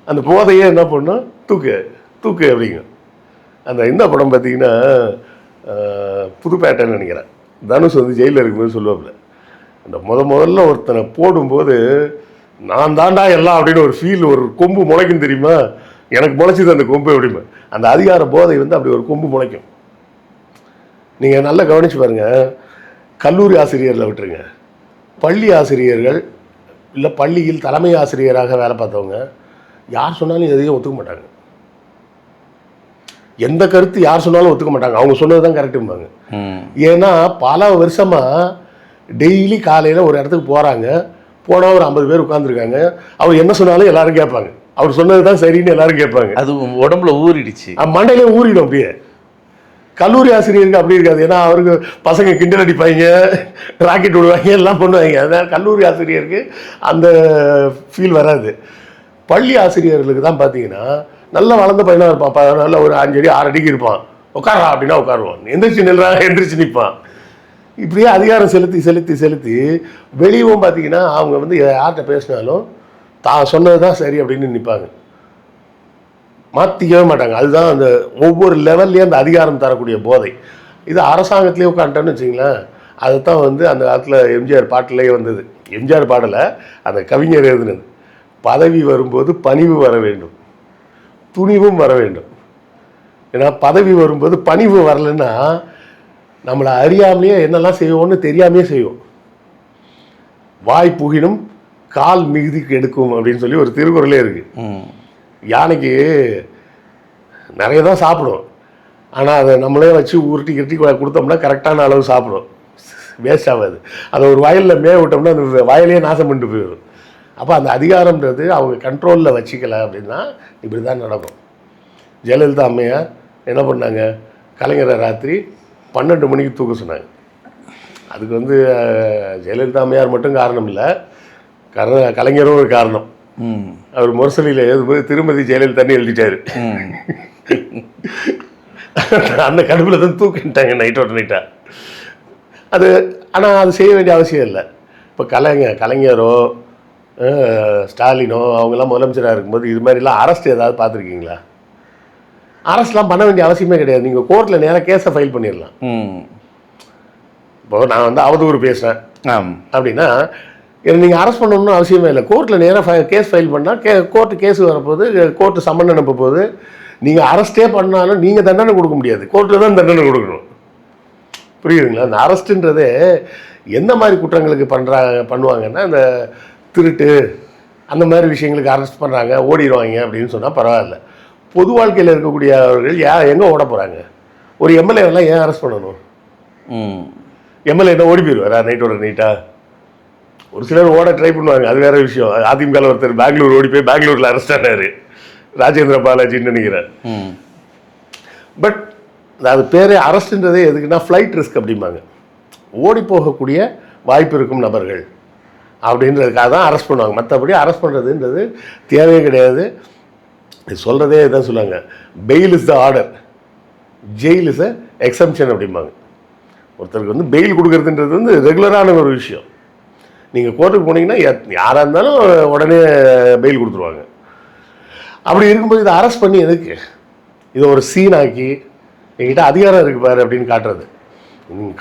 அந்த போதையே என்ன பண்ணோம்? தூக்கு அப்படிங்க. அந்த இந்த படம் பார்த்தீங்கன்னா புதுப்பேட்டைன்னு நினைக்கிறேன், தனுஷ் வந்து ஜெயிலில் இருக்கும்போது சொல்லுவாப்புல, அந்த முதல்ல ஒருத்தனை போடும்போது நான் தாண்டா எல்லாம் அப்படின்னு ஒரு ஃபீல், ஒரு கொம்பு முளைக்கும் தெரியுமா? எனக்கு முளைச்சிது அந்த கொம்பு அப்படிமா. அந்த அதிகார போதை வந்து அப்படி ஒரு கொம்பு முளைக்கும். நீங்கள் நல்லா கவனித்து பாருங்கள். கல்லூரி ஆசிரியரில் விட்டுருங்க, பள்ளி ஆசிரியர்கள் இல்லை பள்ளியில் தலைமை ஆசிரியராக வேலை பார்த்தவங்க யார் சொன்னாலும் எதையும் ஒத்துக்க மாட்டாங்க. எந்த கருத்து யார் சொன்னாலும் ஒத்துக்க மாட்டாங்க. அவங்க சொன்னது தான் கரெக்டும்பாங்க. ஏன்னா பல வருஷமாக டெய்லி காலையில் ஒரு இடத்துக்கு போகிறாங்க, போனால் ஒரு 50 பேர் உட்காந்துருக்காங்க. அவர் என்ன சொன்னாலும் எல்லாரும் கேட்பாங்க, அவர் சொன்னது தான் சரின்னு எல்லாரும் கேட்பாங்க. அது உடம்புல ஊறிடுச்சு, மண்டையிலே ஊறிடும். அப்படியே கல்லூரி ஆசிரியருக்கு அப்படி இருக்காது. ஏன்னா அவருக்கு பசங்க கிண்டல் அடிப்பாங்க, ராக்கெட் விடுவாங்க, எல்லாம் பண்ணுவாங்க. அதனால் கல்லூரி ஆசிரியருக்கு அந்த ஃபீல் வராது. பள்ளி ஆசிரியர்களுக்கு தான் பார்த்தீங்கன்னா நல்லா வளர்ந்த பையனாக இருப்பான், நல்ல ஒரு 5 அடி 6 அடிக்கு இருப்பான். உட்காரா அப்படின்னா உட்காருவான், எந்திரிச்சு நில்றா எந்திரிச்சு நிற்பான். இப்படியே அதிகாரம் செலுத்தி செலுத்தி செலுத்தி வெளியவும் பார்த்தீங்கன்னா அவங்க வந்து யார்கிட்ட பேசினாலும் தான் சொன்னது தான் சரி அப்படின்னு நிற்பாங்க, மாற்றிக்கவே மாட்டாங்க. அதுதான் அந்த ஒவ்வொரு லெவல்லையும் அந்த அதிகாரம் தரக்கூடிய போதை. இது அரசாங்கத்திலே உட்காந்துட்டோன்னு வச்சிங்களேன். அதுதான் வந்து அந்த காலத்தில் எம்ஜிஆர் பாட்டிலேயே வந்தது. எம்ஜிஆர் பாடலை அந்த கவிஞர் எழுதுனது, பதவி வரும்போது பணிவு வர வேண்டும், துணிவும் வர வேண்டும். ஏன்னா பதவி வரும்போது பணிவு வரலைன்னா நம்மளை அறியாமலேயே என்னெல்லாம் செய்வோம்னு தெரியாமையே செய்வோம். வாய் புகினும் கால் மிகுதிக்கு எடுக்கும் அப்படின்னு சொல்லி ஒரு திருக்குறளே இருக்குது. யானைக்கு நிறைய தான் சாப்பிடும், ஆனால் அதை நம்மளே வச்சு உருட்டி கிருட்டி கொடுத்தோம்னா கரெக்டான அளவு சாப்பிடும், வேஸ்ட் ஆகாது. அதை ஒரு வயலில் மேய விட்டோம்னா அந்த வயலையே நாசம் பண்ணிட்டு போயிடும். அப்போ அந்த அதிகாரம்ன்றது அவங்க கண்ட்ரோலில் வச்சுக்கல அப்படின்னா இப்படி தான் நடக்கும். ஜெயலலிதா அம்மையார் என்ன பண்ணாங்க, கலைஞரை ராத்திரி 12 மணிக்கு தூக்க சொன்னாங்க. அதுக்கு வந்து ஜெயலலிதா அம்மையார் மட்டும் காரணம் இல்லை, கலைஞரும் ஒரு காரணம். அவர் முரசொலியில் எழுதும்போது திருமதி ஜெயலலிதான்னு எழுதிட்டாரு. அந்த கடுப்பில் தான் தூக்கிட்டாங்க நைட்டோட நைட்டாக. அது ஆனால் அது செய்ய வேண்டிய அவசியம் இல்லை. இப்போ கலைஞரோ ஸ்டாலினோ அவங்கெல்லாம் முதலமைச்சராக இருக்கும்போது இது மாதிரிலாம் அரெஸ்ட் ஏதாவது பார்த்துருக்கீங்களா? அரெஸ்ட்லாம் பண்ண வேண்டிய அவசியமே கிடையாது. நீங்கள் கோர்ட்டில் நேராக கேஸை ஃபைல் பண்ணிடலாம். இப்போது நான் வந்து அவதூறு பேசுகிறேன் அப்படின்னா நீங்கள் அரெஸ்ட் பண்ணணும்னு அவசியமே இல்லை. கோர்ட்டில் நேராக கேஸ் ஃபைல் பண்ணால் கோர்ட்டு கேஸ் வரப்போது, கோர்ட்டு சம்மன் அனுப்ப போது. நீங்கள் அரெஸ்ட்டே பண்ணாலும் நீங்கள் தண்டனை கொடுக்க முடியாது, கோர்ட்டில் தான் தண்டனை கொடுக்கணும். புரியுதுங்களா? அந்த அரெஸ்ட்டுன்றதே எந்த மாதிரி குற்றங்களுக்கு பண்ணுவாங்கன்னா, இந்த திருட்டு அந்த மாதிரி விஷயங்களுக்கு அரெஸ்ட் பண்ணுறாங்க, ஓடிடுவாங்க அப்படின்னு சொன்னால் பரவாயில்ல. பொது வாழ்க்கையில் இருக்கக்கூடியவர்கள் எங்கே ஓட போகிறாங்க? ஒரு எம்எல்ஏவெல்லாம் ஏன் அரெஸ்ட் பண்ணணும்? எம்எல்ஏ என்ன ஓடி போயிடுவாரா நைட்டோட நைட்டாக? ஒரு சிலர் ஓட ட்ரை பண்ணுவாங்க, அது வேறு விஷயம். அதிமுகவில் ஒருத்தர் பெங்களூர் ஓடி போய் பெங்களூரில் அரெஸ்ட் ஆனார், ராஜேந்திர பாலாஜின்னு நினைக்கிறேன். பட் அது பேரே அரெஸ்ட்ன்றதே எதுக்குன்னா ஃப்ளைட் ரிஸ்க் அப்படிம்பாங்க. ஓடி போகக்கூடிய வாய்ப்பு இருக்கும் நபர்கள் அப்படின்றதுக்காக தான் அரெஸ்ட் பண்ணுவாங்க. மற்றபடி அரெஸ்ட் பண்ணுறதுன்றது தேவையே கிடையாது. இது சொல்கிறதே இதான் சொல்லுவாங்க, fail is the order, jail is a exemption அப்படிம்பாங்க. ஒருத்தருக்கு வந்து பெயில் கொடுக்குறதுன்றது வந்து ரெகுலரான ஒரு விஷயம். நீங்கள் கோர்ட்டுக்கு போனீங்கன்னா யாராக இருந்தாலும் உடனே பெயில் கொடுத்துருவாங்க. அப்படி இருக்கும்போது இதை அரெஸ்ட் பண்ணி எதுக்கு? இதை ஒரு சீனாக்கி என்கிட்ட அதிகாரம் இருக்குது பாரு அப்படின்னு காட்டுறது.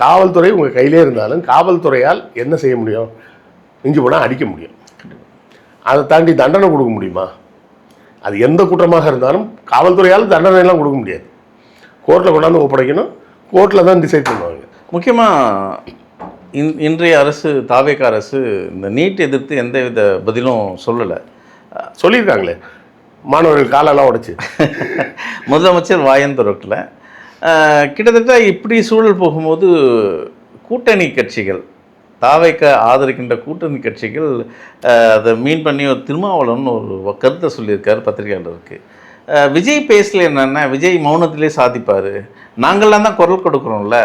காவல்துறை உங்கள் கையிலே இருந்தாலும் காவல்துறையால் என்ன செய்ய முடியும்? மிஞ்சி போனால் அடிக்க முடியும். அதை தாண்டி தண்டனை கொடுக்க முடியுமா? அது எந்த குற்றமாக இருந்தாலும் காவல்துறையால் தண்டனைலாம் கொடுக்க முடியாது. கோர்ட்டில் கொண்டாந்து ஒப்படைக்கணும், கோர்ட்டில் தான் டிசைட் பண்ணுவாங்க. முக்கியமாக இன்றைய அரசு, தாவேக அரசு இந்த நீட் எதிர்த்து எந்தவித பதிலும் சொல்லலை. சொல்லியிருக்காங்களே, மாணவர்கள் காலெல்லாம் உடைச்சு. முதலமைச்சர் வாயம் திறக்கல. கிட்டத்தட்ட இப்படி சூழல் போகும்போது கூட்டணி கட்சிகள், தாவேக ஆதரிக்கின்ற கூட்டணி கட்சிகள் அதை மீன் பண்ணி ஒரு திருமாவளவன் ஒரு கருத்தை சொல்லியிருக்காரு பத்திரிகையாளருக்கு. விஜய் பேசல என்னென்னா, விஜய் மௌனத்திலே சாதிப்பார், நாங்கள்லாம் தான் குரல் கொடுக்குறோம்ல,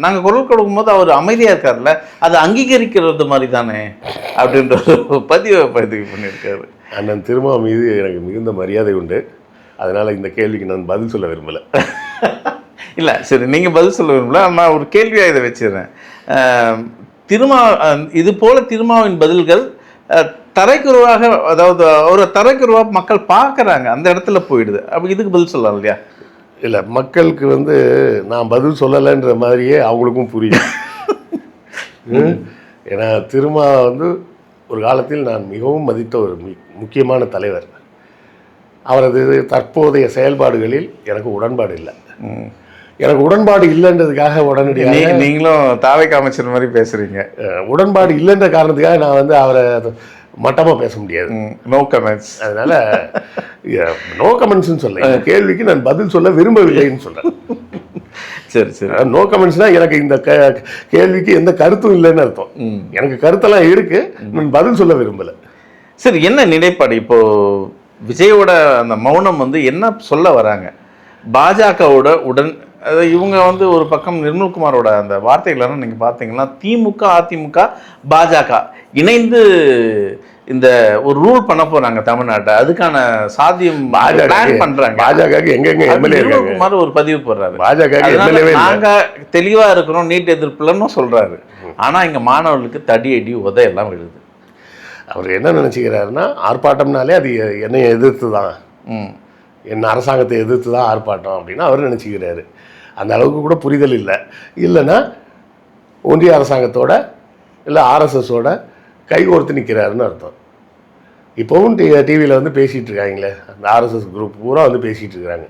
நாங்கள் குரல் கொடுக்கும்போது அவர் அமைதியாக இருக்கார்ல, அதை அங்கீகரிக்கிறது மாதிரி தானே அப்படின்ற ஒரு பதிவு பண்ணியிருக்காரு. அண்ணன் திருமா மீது எனக்கு மிகுந்த மரியாதை உண்டு, அதனால் இந்த கேள்விக்கு நான் பதில் சொல்ல விரும்பலை. இல்லை, சரி, நீங்கள் பதில் சொல்ல விரும்பல, நான் ஒரு கேள்வியாக இதை வச்சிடுறேன். இது போல திருமாவின் பதில்கள் தரைக்குருவாக, அதாவது ஒரு தரைக்குருவாக மக்கள் பார்க்குறாங்க, அந்த இடத்துல போயிடுது. அப்போ இதுக்கு பதில் சொல்லலாம் இல்லையா? இல்லை, மக்களுக்கு வந்து நான் பதில் சொல்லலைன்ற மாதிரியே அவங்களுக்கும் புரியும். ஏன்னா திருமா வந்து ஒரு காலத்தில் நான் மிகவும் மதித்த ஒரு முக்கியமான தலைவர். அவரது தற்போதைய செயல்பாடுகளில் எனக்கு உடன்பாடு இல்லை. எனக்கு உடன்பாடு இல்லைன்றதுக்காக உடனடியாக, நீங்களும் தாவேக அமைச்சர் மாதிரி பேசுகிறீங்க, உடன்பாடு இல்லைன்ற காரணத்துக்காக நான் வந்து அவரை மட்டமாக பேச முடியாது. No comments. அதனால் நோ கமெண்ட்ஸ்ன்னு சொல்ல, இந்த கேள்விக்கு நான் பதில் சொல்ல விரும்பவில்லைன்னு சொல்கிறேன். சரி சரி, நோ கமெண்ட்ஸ்னால் எனக்கு இந்த கேள்விக்கு எந்த கருத்தும் இல்லைன்னு அர்த்தம். எனக்கு கருத்தெல்லாம் இருக்குது, நான் பதில் சொல்ல விரும்பலை. சரி, என்ன நிலைப்பாடு இப்போது விஜயோட அந்த மௌனம் வந்து என்ன சொல்ல வராங்க? பாஜகவோட இவங்க வந்து ஒரு பக்கம் நிர்மல்குமாரோட அந்த வார்த்தைகளெல்லாம் நீங்கள் பார்த்தீங்கன்னா, திமுக அதிமுக பாஜக இணைந்து இந்த ஒரு ரூல் பண்ண போறாங்க தமிழ்நாட்டை, அதுக்கான சாத்தியம் பிளான் பண்றாங்க. பாஜகவுக்கு எங்கெங்க எம்எல்ஏ இருக்காங்க? நிர்மல்குமார் ஒரு பதிவு போடுறாரு, பாஜக நாங்க தெளிவா இருக்கிறோம் நீட் எதிர்ப்புலன்னு சொல்றாரு. ஆனா இங்க மாணவர்களுக்கு தடி அடி உதையெல்லாம் விழுது. அவர் என்ன நினச்சிக்கிறாருன்னா, ஆர்ப்பாட்டம்னாலே அது என்னை எதிர்த்து தான், என்ன அரசாங்கத்தை எதிர்த்து தான் ஆர்ப்பாட்டம் அப்படின்னு அவர் நினச்சிக்கிறாரு. அந்த அளவுக்கு கூட புரிதல் இல்லை. இல்லைன்னா ஒன்றிய அரசாங்கத்தோட இல்லை ஆர்எஸ்எஸோட கைகோர்த்து நிற்கிறாருன்னு அர்த்தம். இப்போவும் டிவியில் வந்து பேசிகிட்டு இருக்காங்களே, அந்த ஆர்எஸ்எஸ் குரூப் பூரா வந்து பேசிகிட்டு இருக்கிறாங்க.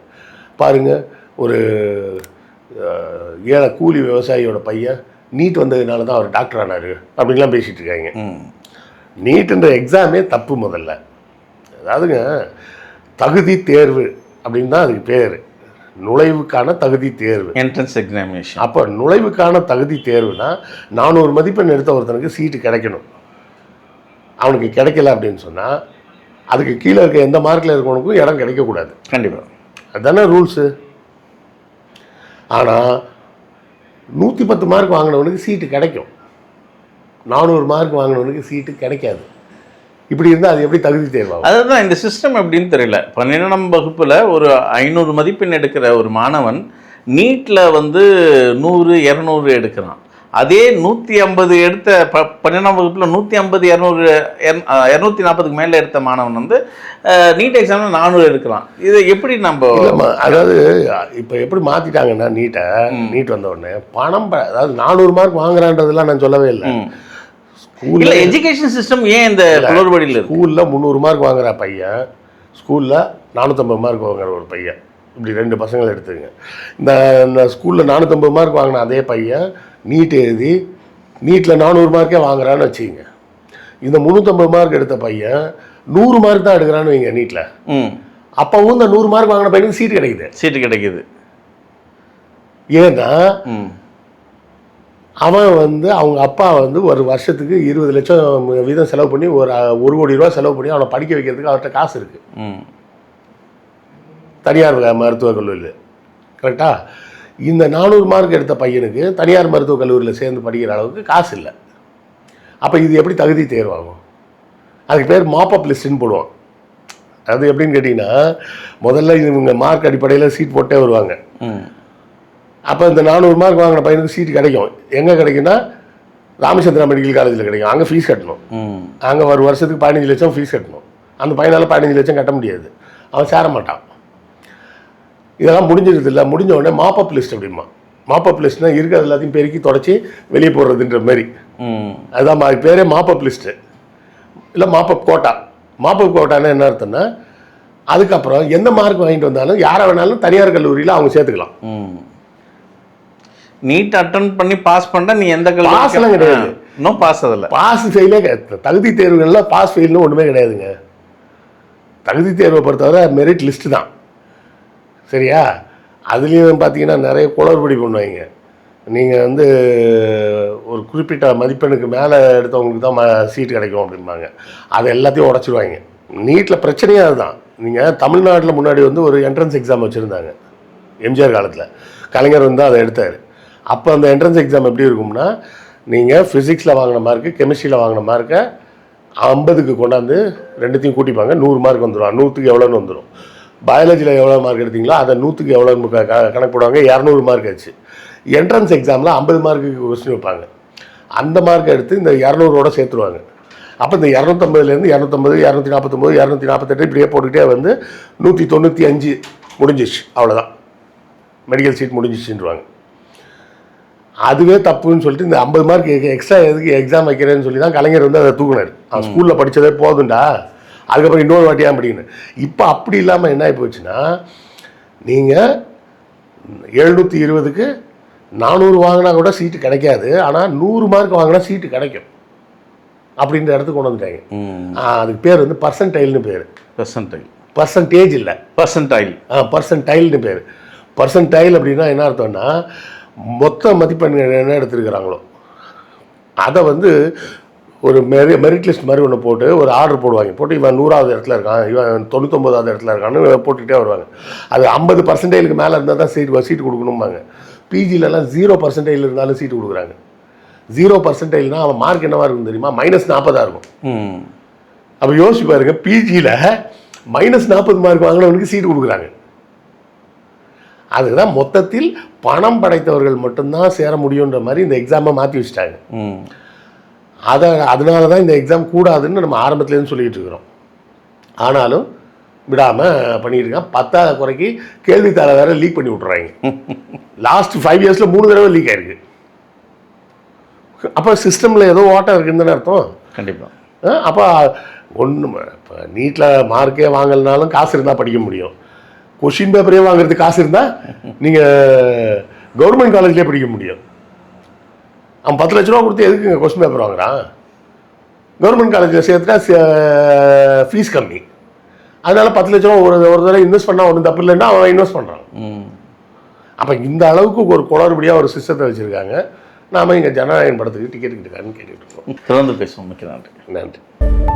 பாருங்கள், ஒரு ஏழை கூலி விவசாயியோட பையன் நீட் வந்ததுனால தான் அவர் டாக்டர் ஆனார் அப்படின்லாம் பேசிகிட்டு இருக்காங்க. நீட்டுன்ற எக்ஸாமே தப்பு. முதல்ல அதாவதுங்க, தகுதி தேர்வு அப்படின்னு தான் அதுக்கு பேர். நுழைவுக்கான தகுதி தேர்வு, என்ட்ரன்ஸ் எக்ஸாமினேஷன். அப்போ நுழைவுக்கான தகுதி தேர்வுனா 400 மதிப்பெண் எடுத்த ஒருத்தனுக்கு சீட்டு கிடைக்கணும். அவனுக்கு கிடைக்கல அப்படின்னு சொன்னால் அதுக்கு கீழே இருக்க எந்த மார்க்கில் இருக்கவனுக்கும் இடம் கிடைக்கக்கூடாது. கண்டிப்பாக அதுதானே ரூல்ஸு. ஆனால் 110 மார்க் வாங்கினவனுக்கு சீட்டு கிடைக்கும், 400 மார்க் வாங்கினவனுக்கு சீட்டு கிடைக்காது. இப்படி இருந்தால் அது எப்படி தகுதி தேர்வாகும்? அதுதான் இந்த சிஸ்டம் எப்படின்னு தெரியல. 12ஆம் வகுப்பில் ஒரு 500 மதிப்பெண் எடுக்கிற ஒரு மாணவன் நீட்டில் வந்து 100 200 எடுக்கிறான். அதே 150 எடுத்த 12ஆம் வகுப்பில் 150 200 240க்கு மேலே எடுத்த மாணவன் வந்து நீட் எக்ஸாமில் 400 எடுக்கிறான். இதை எப்படி நம்ம அதாவது இப்போ எப்படி மாற்றிட்டாங்கன்னா நீட் வந்த உடனே பணம் அதாவது 400 மார்க் வாங்குறான்றதுலாம் நான் சொல்லவே இல்லை. இல்லை எஜுகேஷன் சிஸ்டம் ஏன் இந்த குளறுபடியில் ஸ்கூலில் 300 மார்க் வாங்குற பையன் ஸ்கூலில் 450 மார்க் வாங்குற ஒரு பையன், இப்படி 2 பசங்களை எடுத்துங்க. இந்த ஸ்கூலில் 450 மார்க் வாங்கின அதே பையன் நீட் எழுதி நீட்டில் 400 மார்க்கே வாங்குறான்னு வச்சுக்கோங்க. இந்த 350 மார்க் எடுத்த பையன் 100 மார்க் தான் எடுக்கிறான்னு வைங்க நீட்டில். அப்போவும் இந்த 100 மார்க் வாங்கின பையனுக்கு சீட்டு கிடைக்குது. ஏன்னா அவன் வந்து அவங்க அப்பா வந்து ஒரு வருஷத்துக்கு 20 லட்சம் வீதம் செலவு பண்ணி ஒரு 1 கோடி ரூபா செலவு பண்ணி அவனை படிக்க வைக்கிறதுக்கு அவர்கிட்ட காசு இருக்குது தனியார் மருத்துவக் கல்லூரியில். கரெக்டா? இந்த 400 மார்க் எடுத்த பையனுக்கு தனியார் மருத்துவக் கல்லூரியில் சேர்ந்து படிக்கிற அளவுக்கு காசு இல்லை. அப்போ இது எப்படி தகுதி தேர்வாகும்? அதுக்கு பேர் மாப்பப் லிஸ்ட்டுன்னு போடுவான். அது எப்படின்னு கேட்டிங்கன்னா, முதல்ல இவங்க மார்க் அடிப்படையில் சீட் போட்டே வருவாங்க. அப்போ இந்த 400 மார்க் வாங்கின பையனுக்கு சீட்டு கிடைக்கும். எங்கே கிடைக்குன்னா ராமச்சந்திரா மெடிக்கல் காலேஜில் கிடைக்கும். அங்கே ஃபீஸ் கட்டணும். அங்கே ஒரு வருஷத்துக்கு 15 லட்சம் ஃபீஸ் கட்டணும். அந்த பையனால் 15 லட்சம் கட்ட முடியாது, அவன் சேர மாட்டான். இதெல்லாம் முடிஞ்சிருது இல்லை. முடிஞ்ச உடனே மாப்பப் லிஸ்ட் அப்படிமா. மாப்பப் லிஸ்ட்னா இருக்கிறது எல்லாத்தையும் பெருக்கி தொடச்சி வெளியே போடுறதுன்ற மாதிரி. அதுதான் பேரே மாப்பப் லிஸ்ட்டு, இல்லை மாப்பப் கோட்டா. மாப்பப் கோட்டான்னு என்ன அர்த்தம்னா, அதுக்கப்புறம் எந்த மார்க் வாங்கிட்டு வந்தாலும் யாரை வேணாலும் தனியார் கல்லூரியில் அவங்க சேர்த்துக்கலாம். நீட் அட்டன் பண்ணி பாஸ் பண்ண நீ எந்த பாஸ்லாம் கிடையாது. இன்னும் பாஸ் அதில் பாஸ் ஃபெயிலே தகுதி தேர்வுகள்லாம் பாஸ் ஃபெயில்னு ஒன்றுமே கிடையாதுங்க. தகுதி தேர்வை பொறுத்தவரை மெரிட் லிஸ்ட்டு தான். சரியா? அதுலேயும் பார்த்தீங்கன்னா நிறைய குளறுபடி பண்ணுவாங்க. நீங்கள் வந்து ஒரு குறிப்பிட்ட மதிப்பெண்ணுக்கு மேலே எடுத்தவங்களுக்கு தான் சீட்டு கிடைக்கும் அப்படிம்பாங்க. அதை எல்லாத்தையும் உடச்சிடுவாங்க. நீட்டில் பிரச்சனையே அதுதான். நீங்கள் தமிழ்நாட்டில் முன்னாடி வந்து ஒரு என்ட்ரன்ஸ் எக்ஸாம் வச்சுருந்தாங்க எம்ஜிஆர் காலத்தில். கலைஞர் வந்து அதை எடுத்தார். அப்போ அந்த என்ட்ரன்ஸ் எக்ஸாம் எப்படி இருக்கும்னா, நீங்கள் ஃபிசிக்ஸில் வாங்கின மார்க்கு கெமிஸ்ட்ரியில் வாங்கின மார்க்கை 50க்கு கொண்டாந்து ரெண்டுத்தையும் கூட்டிப்பாங்க. 100 மார்க் வந்துடும். 100க்கு எவ்வளோன்னு வந்துடும். பயாலஜியில் எவ்வளோ மார்க் எடுத்தீங்களோ அதை 100க்கு எவ்வளோன்னு கணக்கு போடுவாங்க. 200 மார்க் ஆச்சு. என்ட்ரன்ஸ் எக்ஸாமில் 50 மார்க்குக்கு கொஸ்டின் வைப்பாங்க. அந்த மார்க்கை எடுத்து இந்த 200ஓட சேர்த்துருவாங்க. அப்போ இந்த 250லேருந்து 250 249 248 இப்படியே போட்டுக்கிட்டே வந்து 195 முடிஞ்சிச்சு. அவ்வளோதான், மெடிக்கல் சீட் முடிஞ்சிச்சுன்றாங்க. அதுவே தப்புன்னு சொல்லிட்டு இந்த 50 மார்க் எக்ஸ்ட்ரா எதுக்கு எக்ஸாம் வைக்கிறேன்னு சொல்லி தான் கலைஞர் வந்து அதை தூக்குனார். அவன் ஸ்கூலில் படித்ததே போதுண்டா, அதுக்கப்புறம் இன்னொரு வாட்டியா அப்படின்னு. இப்போ அப்படி இல்லாமல் என்ன ஆகி போச்சுன்னா, நீங்கள் 720க்கு 400 வாங்கினா கூட சீட்டு கிடைக்காது, ஆனால் 100 மார்க் வாங்கினா சீட்டு கிடைக்கும் அப்படின்ற இடத்துக்கு கொண்டு வந்துட்டாங்க. அதுக்கு பேர் வந்து பர்சன்டைல்னு பேர். பர்சன்டேஜ் இல்லை, பர்சன்டைல்னு பேர். பர்சன்டைல் அப்படின்னா என்ன அர்த்தம்னா, மொத்த மதிப்பெண்கள் என்ன எடுத்துருக்கிறாங்களோ அதை வந்து ஒரு மெரிட் லிஸ்ட் மாதிரி ஒன்று போட்டு ஒரு ஆர்டர் போட்டு இவன் 100வது இடத்துல இருக்கான், இவன் 99வது இடத்துல இருக்கான்னு போட்டுக்கிட்டே வருவாங்க. அது 50% மேலே இருந்தால் தான் சீட்டு கொடுக்கணும்பாங்க. பிஜிலலாம் 0% இருந்தாலும் சீட்டு கொடுக்குறாங்க. 0%னா அவன் மார்க் என்னவா இருக்கும் தெரியுமா? -40 இருக்கும். அப்போ யோசிச்சு பாருங்க, பிஜியில் -40 மார்க் வாங்கினவனுக்கு சீட்டு கொடுக்குறாங்க. அதுதான் மொத்தத்தில் பணம் படைத்தவர்கள் மட்டும்தான் சேர முடியுன்ற மாதிரி இந்த எக்ஸாமை மாற்றி வச்சுட்டாங்க. அதனால தான் இந்த எக்ஸாம் கூடாதுன்னு நம்ம ஆரம்பத்துலேருந்து சொல்லிகிட்டு இருக்கிறோம். ஆனாலும் விடாமல் பண்ணிட்டு இருக்கான். 10வது குறைக்கு கேள்வித்தாளை வேறு லீக் பண்ணி விட்றாங்க. லாஸ்ட் 5 இயர்ஸில் 3 தடவை லீக் ஆயிருக்கு. அப்போ சிஸ்டமில் ஏதோ ஓட்டம் இருக்குன்னு தானே அர்த்தம். கண்டிப்பாக. அப்போ ஒன்றும் இப்போ நீட்டில் மார்க்கே வாங்கலைனாலும் காசு இருந்தால் படிக்க முடியும். கொஷின் பேப்பரே வாங்குறதுக்கு காசு இருந்தால் நீங்கள் கவர்மெண்ட் காலேஜ்லேயே படிக்க முடியும். அவன் 10 லட்ச ரூபா கொடுத்து எதுக்குங்க கொஸ்டின் பேப்பர் வாங்குறான்? கவர்மெண்ட் காலேஜில் சேர்த்துட்டா ஃபீஸ் கம்மி. அதனால 10 லட்ச ரூபா ஒரு தடவை இன்வெஸ்ட் பண்ணால் ஒன்றும் தப்பு இல்லைன்னா அவன் இன்வெஸ்ட் பண்ணுறான். அப்போ இந்த அளவுக்கு ஒரு குளறுபடியாக ஒரு சிஸ்டத்தை வச்சுருக்காங்க. நாம் இங்கே ஜனநாயகம் படத்துக்கு டிக்கெட் கிட்டுக்கான்னு கேட்டுட்டு இருக்கோம். தொடர்ந்து பேசுவோம். மிக்க நன்றி. நன்றி.